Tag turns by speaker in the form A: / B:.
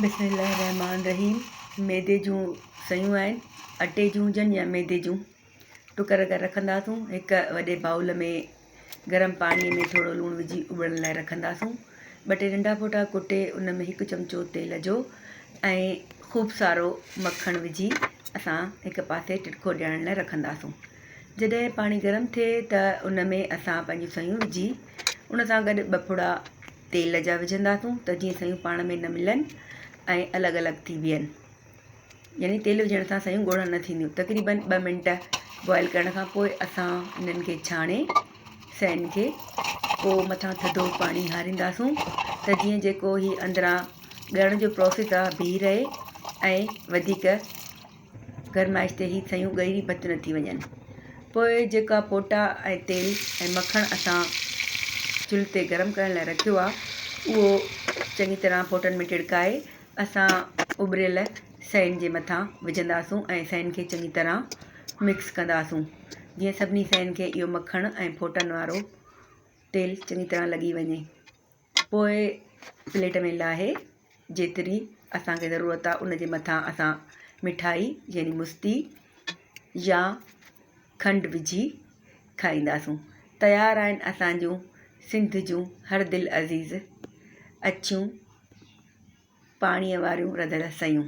A: बिस्मिल्लाहिर्रहमानिर्रहीम। मैदे जूं सयूं आहिनि, अटे जूं हुजनि या मैदे जूं। टुकर करे रखंदासूं। हिकु वॾे बाउल में गरम पाणीअ में थोरो लूणु विझी उबलण लाइ रखंदासूं। 2-3 नंढा फोटा कुटे उन में 1 चमचो तेल जो ऐं ख़ूब सारो मखणु विझी असां हिकु पासे टिटको ॾियण लाइ रखंदासूं। जॾहिं पाणी गरम थिए त उन में असां पंहिंजूं सयूं विझी उन सां गॾु 2 फुड़ा तेल जा विझंदासूं त जीअं सयूं पाण में न मिलनि ऐं अलॻि अलॻि थी बीहनि। यानी तेल विझण सां सयूं ॻोड़ा न थींदियूं। तक़रीबन 2 मिंट बॉइल करण खां पोइ असां इन्हनि खे छाणे सयुनि खे पोइ मथां थधो पाणी हारींदासूं त जीअं जेको ही अंदरां ॻरण जो प्रोसेस आहे बीह रहे ऐं वधीक गरमाइश ते ही सयूं ॻरी भत न थी वञनि। पोइ जेका पोटा ऐं तेल ऐं मखणु असां चुल्हि ते गरम करण लाइ रखियो आहे उहो चङी तरह पोटनि में टिड़काए असां उॿरियल सयुनि जे मथां विझंदासूं ऐं सयुनि खे चङी तरह मिक्स कंदासूं जीअं सभिनी सयुनि खे इहो मखणु ऐं फोटनि वारो तेल चङी तरह लॻी वञे। पोइ प्लेट में लाहे जेतिरी असांखे ज़रूरत आहे उन जे मथां असां मिठाई यानी मुस्ती या खंडु विझी खाईंदासूं। तयारु आहिनि असांजूं सिंध जूं हर दिलि अज़ीज़ अछियूं पाणीअ वारियूं रधियल सयूं।